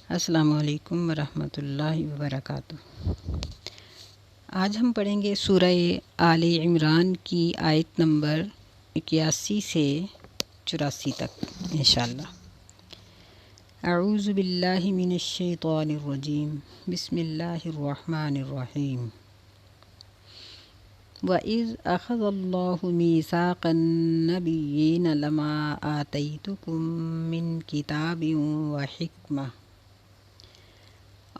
السلام علیکم ورحمۃ اللہ وبرکاتہ۔ آج ہم پڑھیں گے سورہ آل عمران کی آیت نمبر 81 سے 84 تک انشاءاللہ۔ اعوذ باللہ من الشیطان الرجیم، بسم اللہ الرحمن الرحیم۔ وَإِذْ أَخَذَ اللَّهُ مِيثَاقَ النَّبِيِّينَ لَمَا آتَيْتُكُم مِّن كِتَابٍ وَحِكْمَةٍ،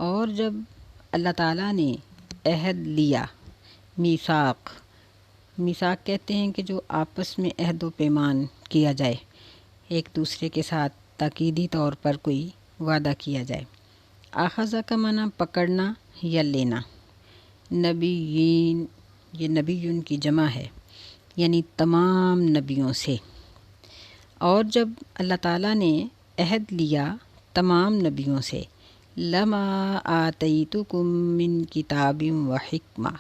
اور جب اللہ تعالیٰ نے عہد لیا، میثاق کہتے ہیں کہ جو آپس میں عہد و پیمان کیا جائے، ایک دوسرے کے ساتھ تاکیدی طور پر کوئی وعدہ کیا جائے۔ آخذہ کا معنی پکڑنا یا لینا، نبیین یہ نبیون کی جمع ہے، یعنی تمام نبیوں سے۔ اور جب اللہ تعالیٰ نے عہد لیا تمام نبیوں سے، لما آتیتکم من کتاب و حکمہ،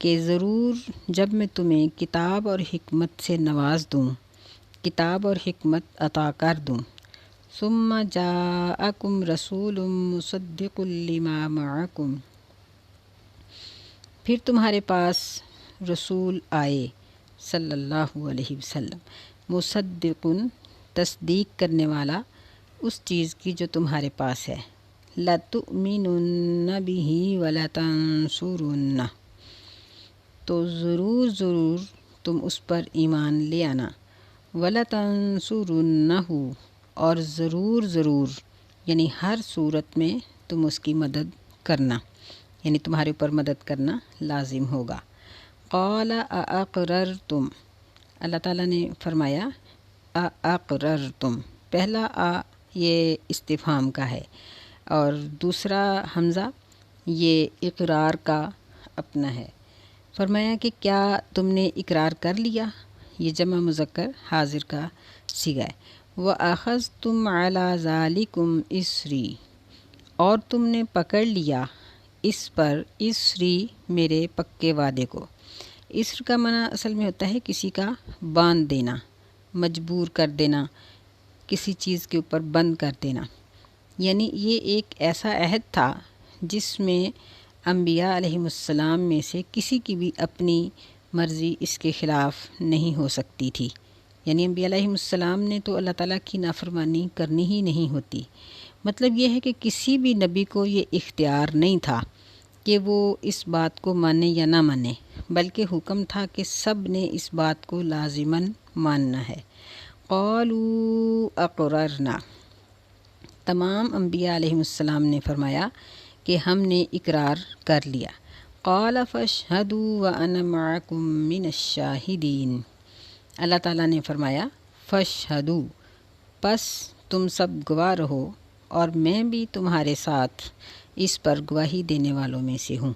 کہ ضرور جب میں تمہیں کتاب اور حکمت سے نواز دوں، کتاب اور حکمت عطا کر دوں۔ ثم جاءکم رسول مصدق لما معکم، پھر تمہارے پاس رسول آئے صلی اللہ علیہ وسلم، مصدقن تصدیق کرنے والا اس چیز کی جو تمہارے پاس ہے۔ لَتُؤْمِنُنَّ بِهِ وَلَتَنْصُرُنَّهُ، تو ضرور تم اس پر ایمان لے آنا۔ وَلَتَنْصُرُنَّهُ، اور ضرور یعنی ہر صورت میں تم اس کی مدد کرنا، یعنی تمہارے اوپر مدد کرنا لازم ہوگا۔ قَالَ أَأَقْرَرْتُمْ، اللہ تعالیٰ نے فرمایا أَأَقْرَرْتُمْ، پہلا یہ استفہام کا ہے اور دوسرا حمزہ یہ اقرار کا اپنا ہے۔ فرمایا کہ کیا تم نے اقرار کر لیا، یہ جمع مذکر حاضر کا صیغہ ہے۔ وَأَخَذْتُمْ عَلَى ذَلِكُمْ إِصْرِي، اور تم نے پکڑ لیا اس پر، اسری میرے پکے وعدے کو۔ اسر کا معنی اصل میں ہوتا ہے کسی کا باندھ دینا، مجبور کر دینا، کسی چیز کے اوپر بند کر دینا، یعنی یہ ایک ایسا عہد تھا جس میں انبیاء علیہم السلام میں سے کسی کی بھی اپنی مرضی اس کے خلاف نہیں ہو سکتی تھی، یعنی انبیاء علیہم السلام نے تو اللہ تعالیٰ کی نافرمانی کرنی ہی نہیں ہوتی۔ مطلب یہ ہے کہ کسی بھی نبی کو یہ اختیار نہیں تھا کہ وہ اس بات کو مانے یا نہ مانے، بلکہ حکم تھا کہ سب نے اس بات کو لازماً ماننا ہے۔ قالوا اقررنا، تمام انبیاء علیہم السلام نے فرمایا کہ ہم نے اقرار کر لیا۔ قال فاشهدوا وانا معكم من الشاہدین، اللہ تعالیٰ نے فرمایا فاشهدوا، پس تم سب گواہ رہو اور میں بھی تمہارے ساتھ اس پر گواہی دینے والوں میں سے ہوں۔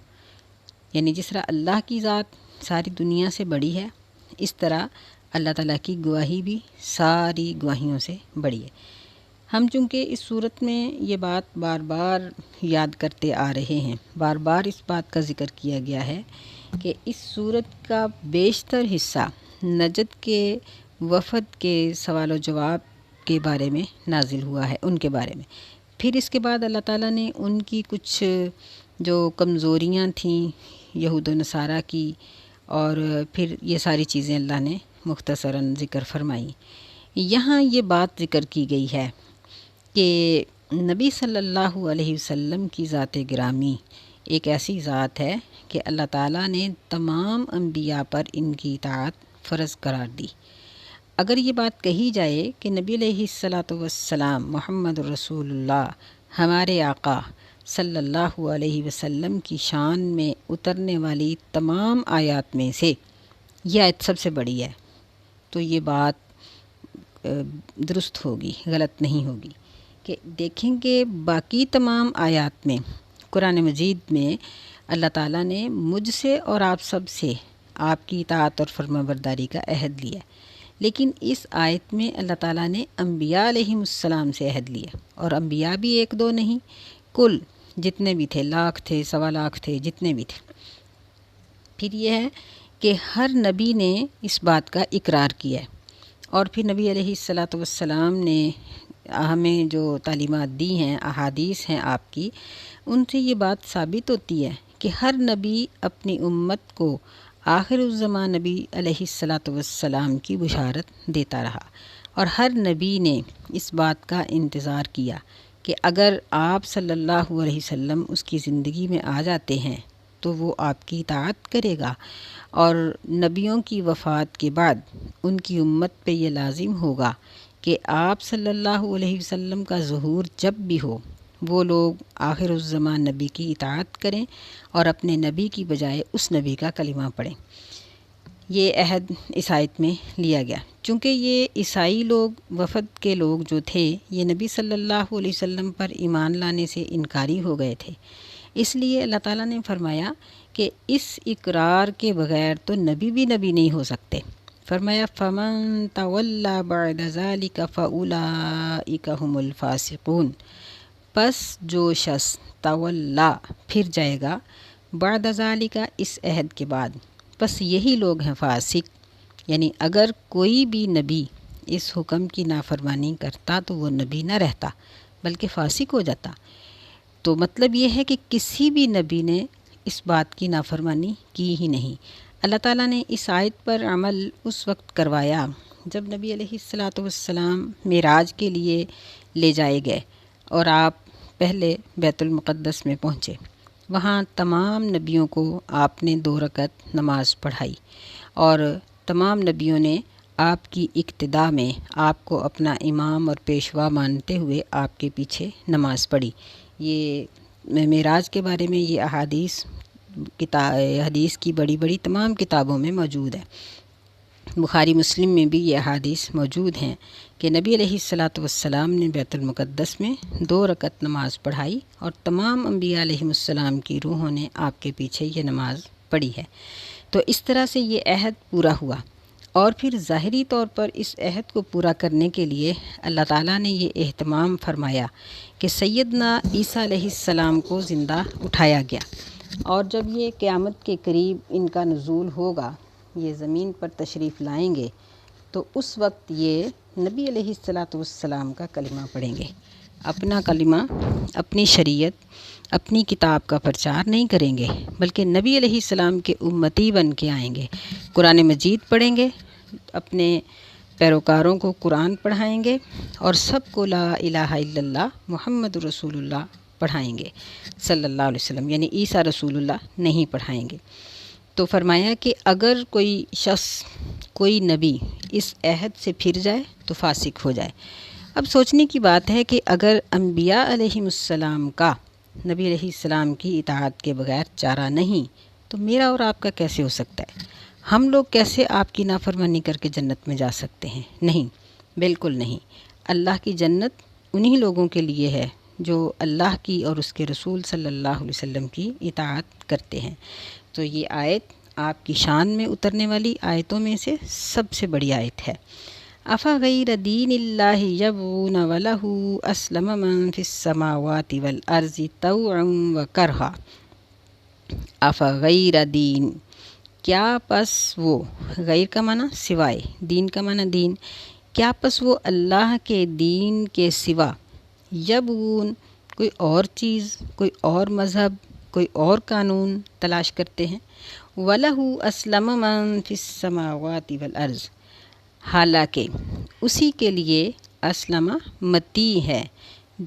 یعنی جس طرح اللہ کی ذات ساری دنیا سے بڑی ہے، اس طرح اللہ تعالیٰ کی گواہی بھی ساری گواہیوں سے بڑی ہے۔ ہم چونکہ اس صورت میں یہ بات بار بار یاد کرتے آ رہے ہیں، بار بار اس بات کا ذکر کیا گیا ہے کہ اس صورت کا بیشتر حصہ نجد کے وفد کے سوال و جواب کے بارے میں نازل ہوا ہے، ان کے بارے میں۔ پھر اس کے بعد اللہ تعالیٰ نے ان کی کچھ جو کمزوریاں تھیں یہود و نصارہ کی، اور پھر یہ ساری چیزیں اللہ نے مختصراً ذکر فرمائی۔ یہاں یہ بات ذکر کی گئی ہے کہ نبی صلی اللہ علیہ وسلم کی ذات گرامی ایک ایسی ذات ہے کہ اللہ تعالیٰ نے تمام انبیاء پر ان کی اطاعت فرض قرار دی۔ اگر یہ بات کہی جائے کہ نبی علیہ الصلاۃ والسلام محمد رسول اللہ ہمارے آقا صلی اللہ علیہ وسلم کی شان میں اترنے والی تمام آیات میں سے یہ آیت سب سے بڑی ہے، تو یہ بات درست ہوگی، غلط نہیں ہوگی۔ کہ دیکھیں کہ باقی تمام آیات میں، قرآن مجید میں اللہ تعالیٰ نے مجھ سے اور آپ سب سے آپ کی اطاعت اور فرما برداری کا عہد لیا، لیکن اس آیت میں اللہ تعالیٰ نے انبیاء علیہم السلام سے عہد لیا، اور انبیاء بھی ایک دو نہیں، کل جتنے بھی تھے، لاکھ تھے، سوا لاکھ تھے، جتنے بھی تھے۔ پھر یہ ہے کہ ہر نبی نے اس بات کا اقرار کیا ہے، اور پھر نبی علیہ الصلاۃ والسلام نے ہمیں جو تعلیمات دی ہیں، احادیث ہیں آپ کی، ان سے یہ بات ثابت ہوتی ہے کہ ہر نبی اپنی امت کو آخر الزمان نبی علیہ الصلاۃ والسلام کی بشارت دیتا رہا، اور ہر نبی نے اس بات کا انتظار کیا کہ اگر آپ صلی اللہ علیہ وسلم اس کی زندگی میں آ جاتے ہیں تو وہ آپ کی اطاعت کرے گا، اور نبیوں کی وفات کے بعد ان کی امت پہ یہ لازم ہوگا کہ آپ صلی اللہ علیہ وسلم کا ظہور جب بھی ہو وہ لوگ آخر الزمان نبی کی اطاعت کریں اور اپنے نبی کی بجائے اس نبی کا کلمہ پڑھیں۔ یہ عہد اس آیت میں لیا گیا، چونکہ یہ عیسائی لوگ، وفد کے لوگ جو تھے، یہ نبی صلی اللہ علیہ وسلم پر ایمان لانے سے انکاری ہو گئے تھے، اس لیے اللہ تعالیٰ نے فرمایا کہ اس اقرار کے بغیر تو نبی بھی نبی نہیں ہو سکتے۔ فرمایا فَمَن تَوَلَّى بَعْدَ ذَلِكَ فَأُولَئِكَ هُمُ الْفَاسِقُونَ، پس جو شخص تولا پھر جائے گا بعد ذالک اس عہد کے بعد، پس یہی لوگ ہیں فاسق۔ یعنی اگر کوئی بھی نبی اس حکم کی نافرمانی کرتا تو وہ نبی نہ رہتا بلکہ فاسق ہو جاتا۔ تو مطلب یہ ہے کہ کسی بھی نبی نے اس بات کی نافرمانی کی ہی نہیں۔ اللہ تعالیٰ نے اس آیت پر عمل اس وقت کروایا جب نبی علیہ الصلاۃ والسلام معراج کے لیے لے جائے گئے اور آپ پہلے بیت المقدس میں پہنچے۔ وہاں تمام نبیوں کو آپ نے 2 رکعت نماز پڑھائی، اور تمام نبیوں نے آپ کی اقتداء میں آپ کو اپنا امام اور پیشوا مانتے ہوئے آپ کے پیچھے نماز پڑھی۔ یہ معراج کے بارے میں یہ حدیث کی بڑی بڑی تمام کتابوں میں موجود ہے۔ بخاری مسلم میں بھی یہ احادیث موجود ہیں کہ نبی علیہ الصلاۃ والسلام نے بیت المقدس میں 2 رکعت نماز پڑھائی، اور تمام انبیاء علیہ السلام کی روحوں نے آپ کے پیچھے یہ نماز پڑھی ہے۔ تو اس طرح سے یہ عہد پورا ہوا، اور پھر ظاہری طور پر اس عہد کو پورا کرنے کے لیے اللہ تعالیٰ نے یہ اہتمام فرمایا کہ سیدنا عیسیٰ علیہ السلام کو زندہ اٹھایا گیا، اور جب یہ قیامت کے قریب ان کا نزول ہوگا، یہ زمین پر تشریف لائیں گے، تو اس وقت یہ نبی علیہ الصلاۃ والسلام کا کلمہ پڑھیں گے۔ اپنا کلمہ، اپنی شریعت، اپنی کتاب کا پرچار نہیں کریں گے، بلکہ نبی علیہ السلام کے امتی بن کے آئیں گے، قرآن مجید پڑھیں گے، اپنے پیروکاروں کو قرآن پڑھائیں گے، اور سب کو لا الہ الا اللہ محمد رسول اللہ پڑھائیں گے صلی اللہ علیہ وسلم، یعنی عیسیٰ رسول اللہ نہیں پڑھائیں گے۔ تو فرمایا کہ اگر کوئی شخص، کوئی نبی اس عہد سے پھر جائے تو فاسق ہو جائے۔ اب سوچنے کی بات ہے کہ اگر انبیاء علیہ السلام کا نبی علیہ السلام کی اطاعت کے بغیر چارہ نہیں، تو میرا اور آپ کا کیسے ہو سکتا ہے؟ ہم لوگ کیسے آپ کی نافرمانی کر کے جنت میں جا سکتے ہیں؟ نہیں، بالکل نہیں۔ اللہ کی جنت انہی لوگوں کے لیے ہے جو اللہ کی اور اس کے رسول صلی اللہ علیہ وسلم کی اطاعت کرتے ہیں۔ تو یہ آیت آپ کی شان میں اترنے والی آیتوں میں سے سب سے بڑی آیت ہے۔ افغیر دین اللہ یبغون ولہ اسلم من فی السماوات والارض طوعا وکرہا۔ افغیر دین، کیا پس وہ، غیر کا معنی سوائے، دین کا معنی دین، کیا پس وہ اللہ کے دین کے سوا یبغون، کوئی اور چیز، کوئی اور مذہب، کوئی اور قانون تلاش کرتے ہیں؟ وَلَهُ أَسْلَمَ مَن فِي السَّمَاوَاتِ وَالْأَرْضِ، حالانکہ اسی کے لیے اسلم مطیع ہے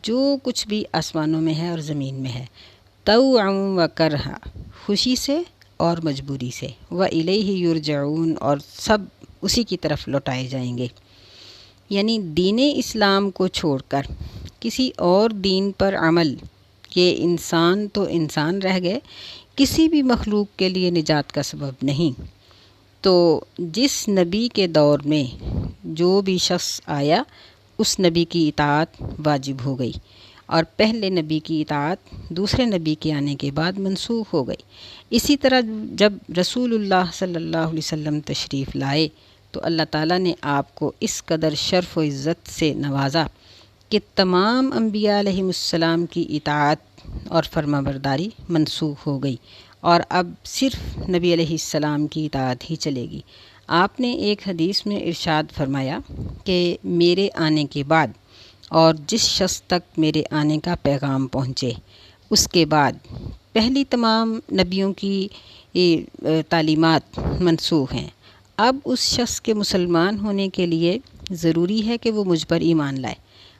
جو کچھ بھی آسمانوں میں ہے اور زمین میں ہے، طوعا وکرہا، خوشی سے اور مجبوری سے، وَإِلَيْهِ يُرْجَعُونَ، اور سب اسی کی طرف لوٹائے جائیں گے۔ یعنی دین اسلام کو چھوڑ کر کسی اور دین پر عمل، یہ انسان تو انسان رہ گئے، کسی بھی مخلوق کے لیے نجات کا سبب نہیں۔ تو جس نبی کے دور میں جو بھی شخص آیا اس نبی کی اطاعت واجب ہو گئی، اور پہلے نبی کی اطاعت دوسرے نبی کے آنے کے بعد منسوخ ہو گئی۔ اسی طرح جب رسول اللہ صلی اللہ علیہ وسلم تشریف لائے تو اللہ تعالیٰ نے آپ کو اس قدر شرف و عزت سے نوازا کہ تمام انبیاء علیہ السلام کی اطاعت اور فرما برداری منسوخ ہو گئی، اور اب صرف نبی علیہ السلام کی اطاعت ہی چلے گی۔ آپ نے ایک حدیث میں ارشاد فرمایا کہ میرے آنے کے بعد اور جس شخص تک میرے آنے کا پیغام پہنچے۔ اس کے بعد پہلی تمام نبیوں کی تعلیمات منسوخ ہیں۔ اب اس شخص کے مسلمان ہونے کے لیے ضروری ہے کہ وہ مجھ پر ایمان لائے،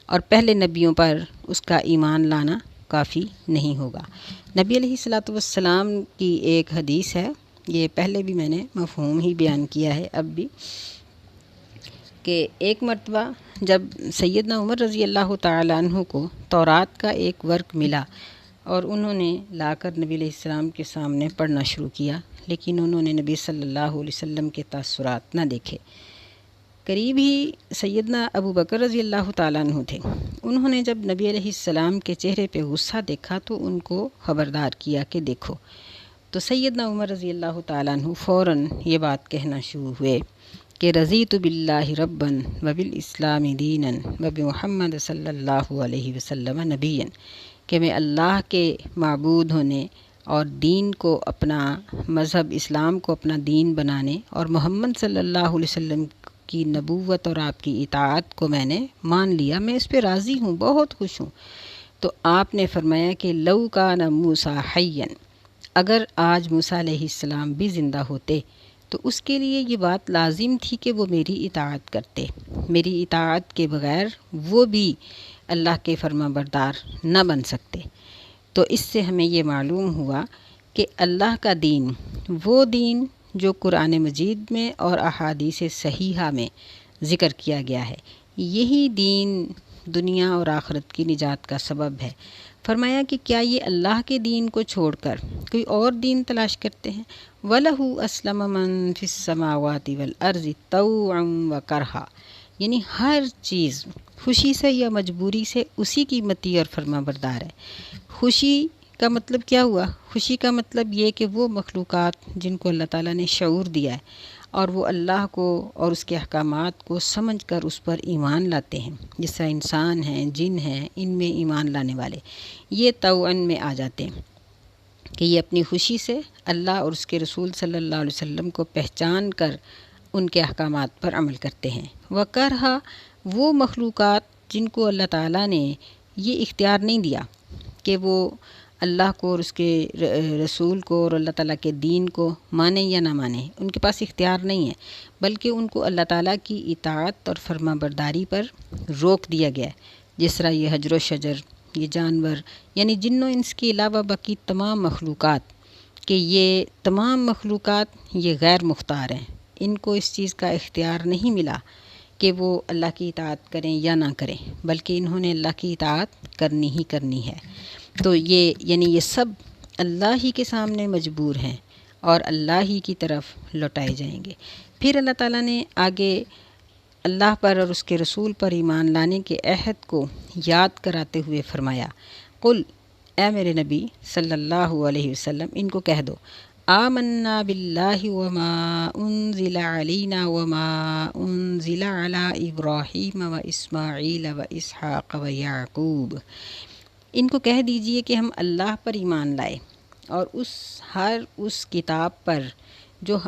اور پہلے نبیوں پر اس کا ایمان لانا کافی نہیں ہوگا۔ نبی علیہ الصلاۃ والسلام کی ایک حدیث ہے، یہ پہلے بھی میں نے مفہوم ہی بیان کیا ہے اب بھی، کہ ایک مرتبہ جب سیدنا عمر رضی اللہ تعالیٰ عنہ کو تورات کا ایک ورق ملا اور انہوں نے لا کر نبی علیہ السلام کے سامنے پڑھنا شروع کیا، لیکن انہوں نے نبی صلی اللہ علیہ وسلم کے تاثرات نہ دیکھے۔ قریب ہی سیدنا ابو بکر رضی اللہ تعالیٰ عنہ تھے۔ انہوں نے جب نبی علیہ السلام کے چہرے پہ غصہ دیکھا تو ان کو خبردار کیا کہ دیکھو، تو سیدنا عمر رضی اللہ تعالیٰ عنہ فوراً یہ بات کہنا شروع ہوئے کہ رضیت باللہ ربا وبالاسلام دینا وبمحمد صلی اللہ علیہ وسلم نبیا، کہ میں اللہ کے معبود ہونے اور دین کو اپنا مذہب اسلام کو اپنا دین بنانے اور محمد صلی اللہ علیہ وسلم کی نبوت اور آپ کی اطاعت کو میں نے مان لیا، میں اس پہ راضی ہوں، بہت خوش ہوں۔ تو آپ نے فرمایا کہ لو کان موسیٰ حیا، اگر آج موسیٰ علیہ السلام بھی زندہ ہوتے تو اس کے لیے یہ بات لازم تھی کہ وہ میری اطاعت کرتے، میری اطاعت کے بغیر وہ بھی اللہ کے فرما بردار نہ بن سکتے۔ تو اس سے ہمیں یہ معلوم ہوا کہ اللہ کا دین وہ دین جو قرآن مجید میں اور احادیث صحیحہ میں ذکر کیا گیا ہے، یہی دین دنیا اور آخرت کی نجات کا سبب ہے۔ فرمایا کہ کیا یہ اللہ کے دین کو چھوڑ کر کوئی اور دین تلاش کرتے ہیں؟ وَلَهُ أَسْلَمَ مَن فِي السَّمَاوَاتِ وَالْأَرْضِ طَوْعًا وَكَرْهًا، یعنی ہر چیز خوشی سے یا مجبوری سے اسی کی مطیع اور فرما بردار ہے۔ خوشی کا مطلب کیا ہوا؟ خوشی کا مطلب یہ کہ وہ مخلوقات جن کو اللہ تعالیٰ نے شعور دیا ہے اور وہ اللہ کو اور اس کے احکامات کو سمجھ کر اس پر ایمان لاتے ہیں، جس طرح انسان ہیں، جن ہیں، ان میں ایمان لانے والے یہ طوعاً میں آ جاتے ہیں کہ یہ اپنی خوشی سے اللہ اور اس کے رسول صلی اللہ علیہ وسلم کو پہچان کر ان کے احکامات پر عمل کرتے ہیں۔ وَكَرْهَا، وہ مخلوقات جن کو اللہ تعالیٰ نے یہ اختیار نہیں دیا کہ وہ اللہ کو اور اس کے رسول کو اور اللہ تعالیٰ کے دین کو مانیں یا نہ مانیں، ان کے پاس اختیار نہیں ہے، بلکہ ان کو اللہ تعالیٰ کی اطاعت اور فرما برداری پر روک دیا گیا ہے، جس طرح یہ حجر و شجر، یہ جانور، یعنی جن و انس کے علاوہ باقی تمام مخلوقات، کہ یہ تمام مخلوقات یہ غیر مختار ہیں، ان کو اس چیز کا اختیار نہیں ملا کہ وہ اللہ کی اطاعت کریں یا نہ کریں، بلکہ انہوں نے اللہ کی اطاعت کرنی ہی کرنی ہے۔ تو یہ یعنی یہ سب اللہ ہی کے سامنے مجبور ہیں اور اللہ ہی کی طرف لوٹائے جائیں گے۔ پھر اللہ تعالیٰ نے آگے اللہ پر اور اس کے رسول پر ایمان لانے کے عہد کو یاد کراتے ہوئے فرمایا، قل، اے میرے نبی صلی اللہ علیہ وسلم ان کو کہہ دو، آمنا باللہ وما انزل علینا وما انزل علی ابراہیم و اسماعیل و اسحاق و یعقوب، ان کو کہہ دیجئے کہ ہم اللہ پر ایمان لائے اور ہر اس کتاب پر جو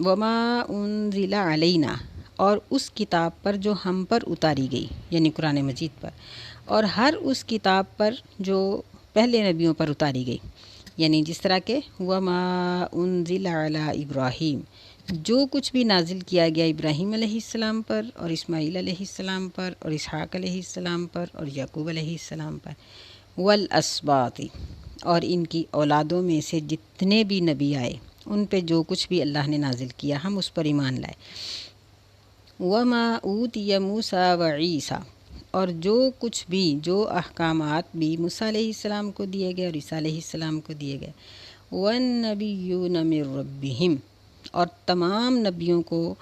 وما انزل علینا، اور اس کتاب پر جو ہم پر اتاری گئی، یعنی قرآن مجید پر، اور ہر اس کتاب پر جو پہلے نبیوں پر اتاری گئی، یعنی جس طرح کہ وما انزل علی ابراہیم، جو کچھ بھی نازل کیا گیا ابراہیم علیہ السلام پر اور اسماعیل علیہ السلام پر اور اسحاق علیہ السلام پر اور یعقوب علیہ السلام پر، والاسباط، اور ان کی اولادوں میں سے جتنے بھی نبی آئے ان پہ جو کچھ بھی اللہ نے نازل کیا ہم اس پر ایمان لائے، وما اوتی موسیٰ و عیسیٰ، اور جو کچھ بھی جو احکامات بھی موسیٰ علیہ السلام کو دیے گئے اور عیسیٰ علیہ السلام کو دیے گئے، والنبیون من ربہم، اور تمام نبیوں کو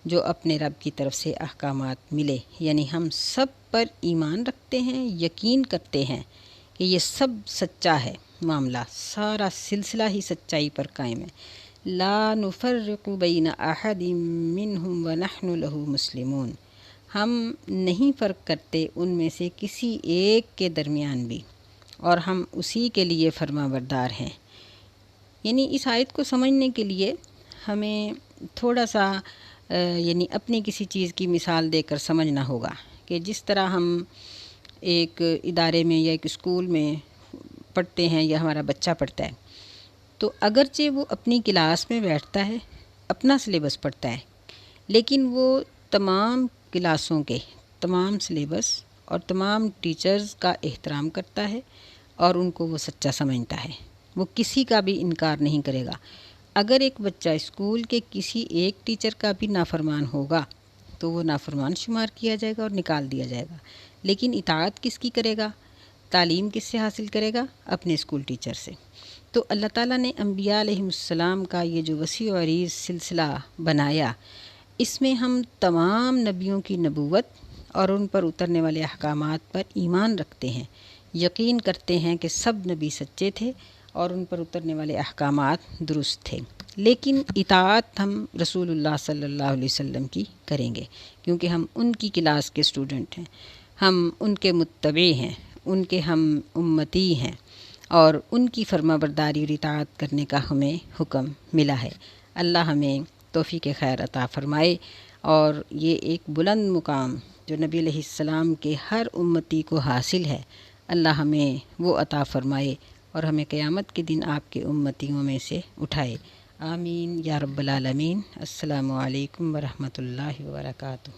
جو اپنے رب کی طرف سے احکامات ملے، یعنی ہم سب پر ایمان رکھتے ہیں، یقین کرتے ہیں کہ یہ سب سچا ہے، معاملہ سارا سلسلہ ہی سچائی پر قائم ہے، لا نفرق بین احد منہم ونحن لہ مسلمون، ہم نہیں فرق کرتے ان میں سے کسی ایک کے درمیان بھی، اور ہم اسی کے لیے فرما بردار ہیں۔ یعنی اس آیت کو سمجھنے کے لیے ہمیں تھوڑا سا یعنی اپنی کسی چیز کی مثال دے کر سمجھنا ہوگا کہ جس طرح ہم ایک ادارے میں یا ایک اسکول میں پڑھتے ہیں یا ہمارا بچہ پڑھتا ہے، تو اگرچہ وہ اپنی کلاس میں بیٹھتا ہے، اپنا سلیبس پڑھتا ہے، لیکن وہ تمام کلاسوں کے تمام سلیبس اور تمام ٹیچرز کا احترام کرتا ہے اور ان کو وہ سچا سمجھتا ہے، وہ کسی کا بھی انکار نہیں کرے گا۔ اگر ایک بچہ اسکول کے کسی ایک ٹیچر کا بھی نافرمان ہوگا تو وہ نافرمان شمار کیا جائے گا اور نکال دیا جائے گا، لیکن اطاعت کس کی کرے گا؟ تعلیم کس سے حاصل کرے گا؟ اپنے اسکول ٹیچر سے۔ تو اللہ تعالیٰ نے انبیاء علیہم السلام کا یہ جو وسیع و عریض سلسلہ بنایا، اس میں ہم تمام نبیوں کی نبوت اور ان پر اترنے والے احکامات پر ایمان رکھتے ہیں، یقین کرتے ہیں کہ سب نبی سچے تھے اور ان پر اترنے والے احکامات درست تھے، لیکن اطاعت ہم رسول اللہ صلی اللہ علیہ وسلم کی کریں گے، کیونکہ ہم ان کی کلاس کے اسٹوڈنٹ ہیں، ہم ان کے متبع ہیں، ان کے ہم امتی ہیں، اور ان کی فرما برداری اور اطاعت کرنے کا ہمیں حکم ملا ہے۔ اللہ ہمیں توفیق خیر عطا فرمائے، اور یہ ایک بلند مقام جو نبی علیہ السلام کے ہر امتی کو حاصل ہے، اللہ ہمیں وہ عطا فرمائے اور ہمیں قیامت کے دن آپ کے امتیوں میں سے اٹھائے۔ آمین یا رب العالمین۔ السلام علیکم ورحمۃ اللہ وبرکاتہ۔